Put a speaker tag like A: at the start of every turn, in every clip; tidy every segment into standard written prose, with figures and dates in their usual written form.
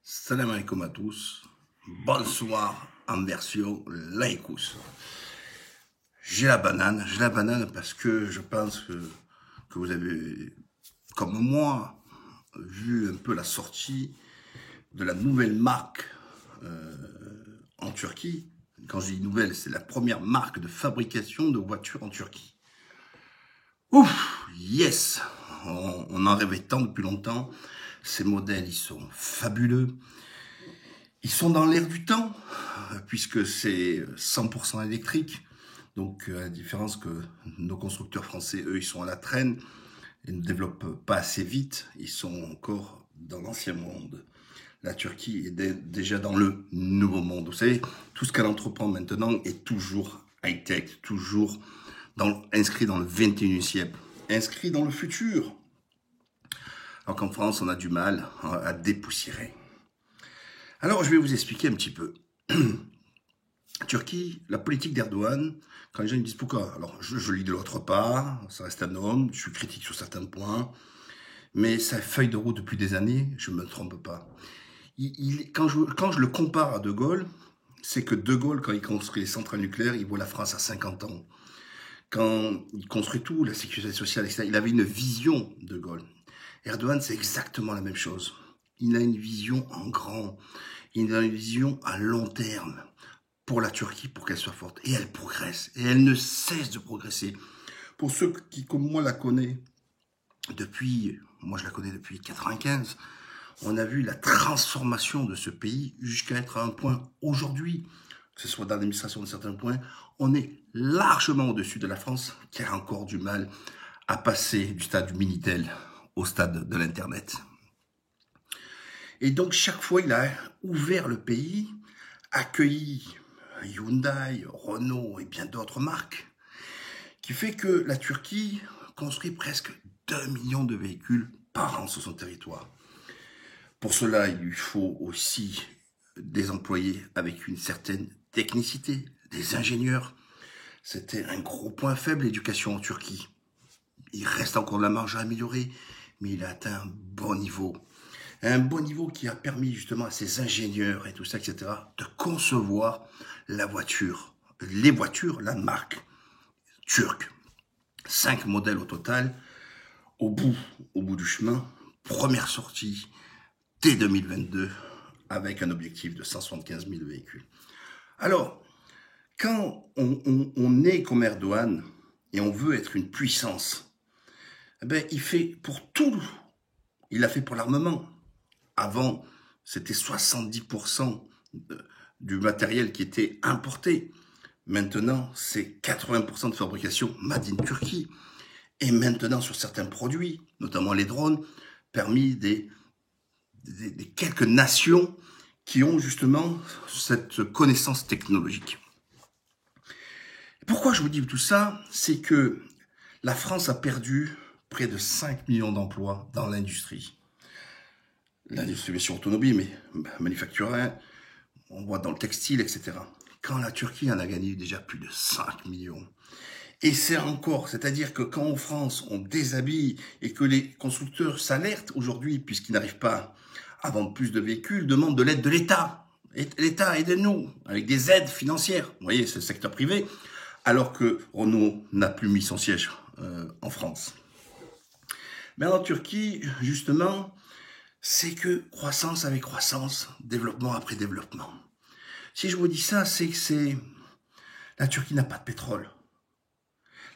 A: Salam alaikum à tous. Bonsoir en version laïkous. J'ai la banane parce que je pense que vous avez, comme moi, vu un peu la sortie de la nouvelle marque en Turquie. Quand je dis nouvelle, c'est la première marque de fabrication de voitures en Turquie. Ouf, yes, on en rêvait tant depuis longtemps. Ces modèles, ils sont fabuleux. Ils sont dans l'air du temps, puisque c'est 100% électrique. Donc, à la différence que nos constructeurs français, eux, ils sont à la traîne et ne développent pas assez vite. Ils sont encore dans l'ancien monde. La Turquie est déjà dans le nouveau monde. Vous savez, tout ce qu'elle entreprend maintenant est toujours high-tech, toujours inscrit dans le 21e siècle, inscrit dans le futur. Alors qu'en France, on a du mal à dépoussiérer. Alors, je vais vous expliquer un petit peu. Turquie, la politique d'Erdogan, quand les gens me disent pourquoi, alors je lis de l'autre part, ça reste un homme, je suis critique sur certains points, mais sa feuille de route depuis des années, je ne me trompe pas. Quand je le compare à De Gaulle, c'est que De Gaulle, quand il construit les centrales nucléaires, il voit la France à 50 ans. Quand il construit tout, la sécurité sociale, etc., il avait une vision, De Gaulle. Erdogan, c'est exactement la même chose. Il a une vision en grand, il a une vision à long terme pour la Turquie, pour qu'elle soit forte. Et elle progresse, et elle ne cesse de progresser. Pour ceux qui, comme moi, la connaissent depuis, moi je la connais depuis 95, on a vu la transformation de ce pays jusqu'à être à un point aujourd'hui, que ce soit dans l'administration de certains points, on est largement au-dessus de la France, qui a encore du mal à passer du stade du Minitel au stade de l'Internet. Et donc, chaque fois, il a ouvert le pays, accueilli Hyundai, Renault et bien d'autres marques, qui fait que la Turquie construit presque 2 millions de véhicules par an sur son territoire. Pour cela, il lui faut aussi des employés avec une certaine technicité, des ingénieurs. C'était un gros point faible, l'éducation en Turquie. Il reste encore de la marge à améliorer, mais il a atteint un bon niveau. Un bon niveau qui a permis justement à ces ingénieurs et tout ça, etc., de concevoir la voiture, les voitures, la marque turque. 5 modèles au total. Au bout du chemin, première sortie dès 2022 avec un objectif de 175 000 véhicules. Alors, quand on est comme Erdogan et on veut être une puissance, eh ben, il fait pour tout. Il a fait pour l'armement. Avant, c'était 70% du matériel qui était importé. Maintenant, c'est 80% de fabrication made in Turquie. Et maintenant, sur certains produits, notamment les drones, permis des quelques nations qui ont justement cette connaissance technologique. Pourquoi je vous dis tout ça? C'est que la France a perdu près de 5 millions d'emplois dans l'industrie. L'industrie, bien sûr, automobile, mais manufacturière, on voit dans le textile, etc. Quand la Turquie en a gagné déjà plus de 5 millions. Et c'est encore, c'est-à-dire que quand en France, on déshabille et que les constructeurs s'alertent aujourd'hui, puisqu'ils n'arrivent pas à vendre plus de véhicules, demandent de l'aide de l'État. L'État, aidez-nous, avec des aides financières. Vous voyez, c'est le secteur privé, alors que Renault n'a plus mis son siège en France. Mais en Turquie, justement, c'est que croissance avec croissance, développement après développement. Si je vous dis ça, c'est que la Turquie n'a pas de pétrole.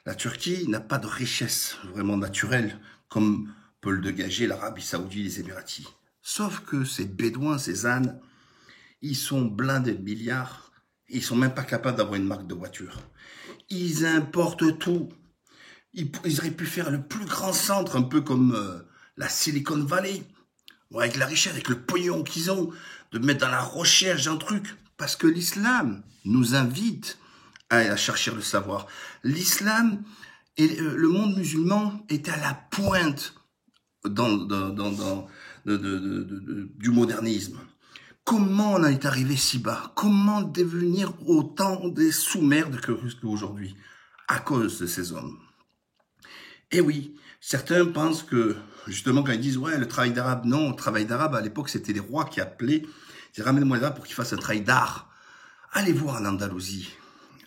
A: La Turquie n'a pas de richesse vraiment naturelle, comme peut le dégager l'Arabie Saoudite et les Émiratis. Sauf que ces bédouins, ces ânes, ils sont blindés de milliards, et ils sont même pas capables d'avoir une marque de voiture. Ils importent tout. Ils auraient pu faire le plus grand centre, un peu comme la Silicon Valley, avec la richesse, avec le pognon qu'ils ont, de mettre dans la recherche d'un truc. Parce que l'islam nous invite à chercher le savoir. L'islam et le monde musulman étaient à la pointe du modernisme. Comment on est arrivé si bas? Comment devenir autant des sous-merdes qu'aujourd'hui? À cause de ces hommes. Et oui, certains pensent que, justement, quand ils disent, ouais, le travail d'arabe, non, le travail d'arabe, à l'époque, c'était les rois qui appelaient, ils disaient, ramène-moi les arabes pour qu'ils fassent un travail d'art. Allez voir en Andalousie,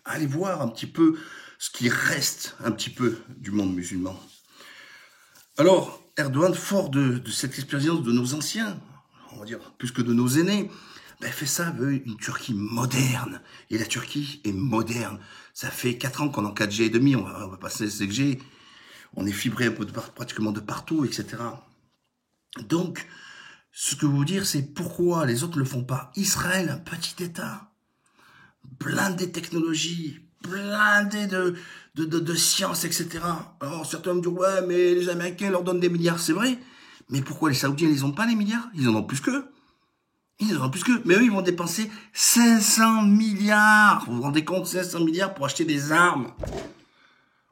A: allez voir un petit peu ce qui reste un petit peu du monde musulman. Alors, Erdogan, fort de cette expérience de nos anciens, on va dire, plus que de nos aînés, ben, fait ça, veut une Turquie moderne. Et la Turquie est moderne. Ça fait 4 ans qu'on est en 4G et demi, on va passer 5G. On est fibré un peu pratiquement de partout, etc. Donc, ce que je veux vous dire, c'est pourquoi les autres ne le font pas. Israël, un petit État, blindé de technologie, blindé de science, etc. Alors, certains me disent, ouais, mais les Américains leur donnent des milliards, c'est vrai. Mais pourquoi les Saoudiens, ils n'ont pas les milliards? Ils en ont plus qu'eux. Ils en ont plus qu'eux. Mais eux, ils vont dépenser 500 milliards. Vous vous rendez compte, 500 milliards pour acheter des armes.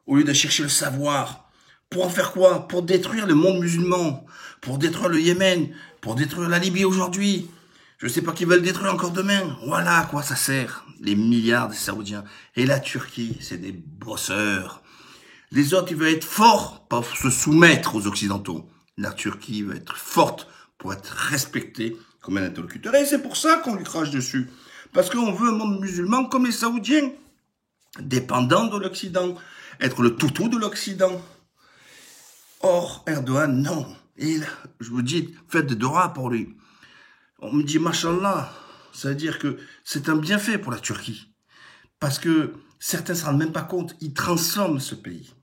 A: Au lieu de chercher le savoir. Pour en faire quoi? Pour détruire le monde musulman. Pour détruire le Yémen. Pour détruire la Libye aujourd'hui. Je ne sais pas qui veulent détruire encore demain. Voilà à quoi ça sert. Les milliards des Saoudiens. Et la Turquie, c'est des bosseurs. Les autres, ils veulent être forts pour se soumettre aux Occidentaux. La Turquie va être forte pour être respectée comme un interlocuteur. Et c'est pour ça qu'on lui crache dessus. Parce qu'on veut un monde musulman comme les Saoudiens. Dépendant de l'Occident. Être le toutou de l'Occident. Or, Erdogan, non. Et là, je vous dis, faites des doigts pour lui. On me dit, machallah, ça veut dire que c'est un bienfait pour la Turquie. Parce que certains ne se rendent même pas compte, ils transforment ce pays.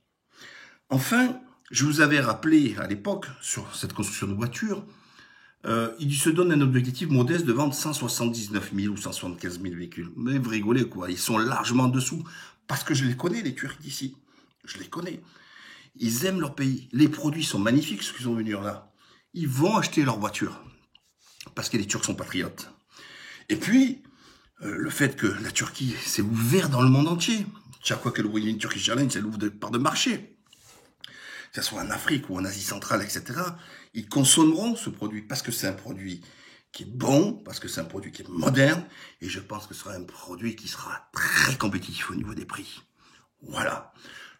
A: Enfin, je vous avais rappelé à l'époque, sur cette construction de voitures, il se donne un objectif modeste de vendre 179 000 ou 175 000 véhicules. Mais vous rigolez quoi, ils sont largement en dessous. Parce que je les connais, les Turcs d'ici. Je les connais. Ils aiment leur pays. Les produits sont magnifiques, ceux qui sont venus là. Ils vont acheter leur voiture. Parce que les Turcs sont patriotes. Et puis, le fait que la Turquie s'est ouverte dans le monde entier. Chaque fois qu'elle ouvre une Turkish Airlines, elle ouvre des parts de marché. Que ce soit en Afrique ou en Asie centrale, etc. Ils consommeront ce produit parce que c'est un produit qui est bon, parce que c'est un produit qui est moderne. Et je pense que ce sera un produit qui sera très compétitif au niveau des prix. Voilà.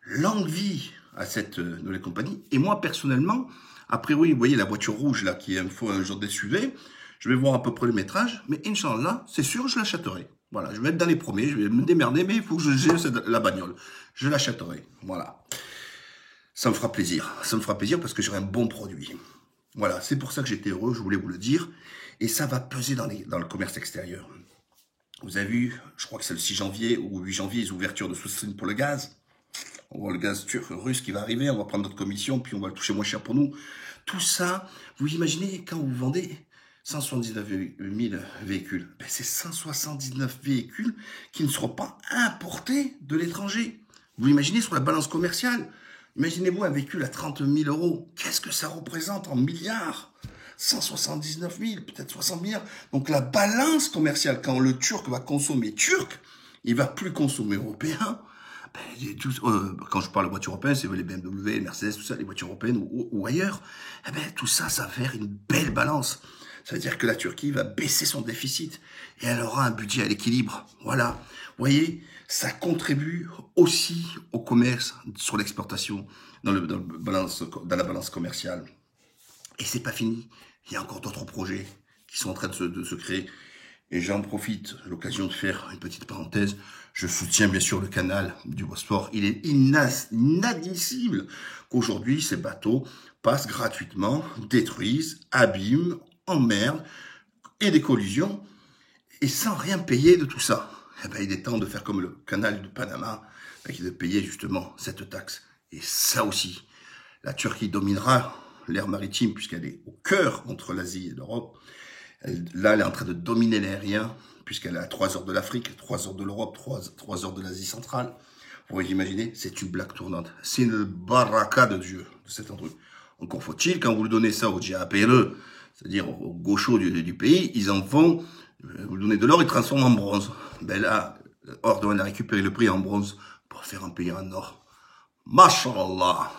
A: Longue vie à cette nouvelle compagnie. Et moi, personnellement, après, oui, vous voyez la voiture rouge, là, qui est un genre SUV, je vais voir à peu près le métrage, mais Inch'Allah, c'est sûr, je l'achèterai. Voilà, je vais être dans les premiers, je vais me démerder, mais il faut que j'ai la bagnole. Je l'achèterai, voilà. Ça me fera plaisir. Ça me fera plaisir parce que j'aurai un bon produit. Voilà, c'est pour ça que j'étais heureux, je voulais vous le dire. Et ça va peser dans le commerce extérieur. Vous avez vu, je crois que c'est le 6 janvier ou 8 janvier, les ouvertures de sous-lignes pour le gaz. On voit le gaz turc, russe qui va arriver, on va prendre notre commission, puis on va le toucher moins cher pour nous. Tout ça, vous imaginez, quand vous vendez 179 000 véhicules, ben c'est 179 véhicules qui ne seront pas importés de l'étranger. Vous imaginez sur la balance commerciale, imaginez-vous un véhicule à 30 000 euros. Qu'est-ce que ça représente en milliards? 179 000, peut-être 60 milliards. Donc la balance commerciale, quand le Turc va consommer turc, il va plus consommer européen. Quand je parle de voitures européennes, c'est les BMW, les Mercedes, tout ça, les voitures européennes ou ailleurs. Eh ben, tout ça, ça va faire une belle balance. Ça veut dire que la Turquie va baisser son déficit et elle aura un budget à l'équilibre. Voilà. Vous voyez, ça contribue aussi au commerce sur l'exportation dans la balance commerciale. Et c'est pas fini. Il y a encore d'autres projets qui sont en train de se créer. Et j'en profite, l'occasion de faire une petite parenthèse. Je soutiens bien sûr le canal du Bosphore. Il est inadmissible qu'aujourd'hui ces bateaux passent gratuitement, détruisent, abîment, emmerdent et des collisions et sans rien payer de tout ça. Eh ben, il est temps de faire comme le canal du Panama, qui est de payer justement cette taxe. Et ça aussi, la Turquie dominera l'air maritime puisqu'elle est au cœur entre l'Asie et l'Europe. Là, elle est en train de dominer l'aérien, puisqu'elle est à 3 heures de l'Afrique, 3 heures de l'Europe, 3 heures de l'Asie centrale. Vous pouvez imaginer, c'est une blague tournante. C'est une baraka de Dieu, de cet endroit. Encore faut-il, quand vous le donnez ça au GAPLE, c'est-à-dire aux gauchos du pays, ils en font, vous donnez de l'or, ils transforment en bronze. Ben là, Erdogan a récupéré le prix en bronze pour faire un pays en or. Masha'Allah.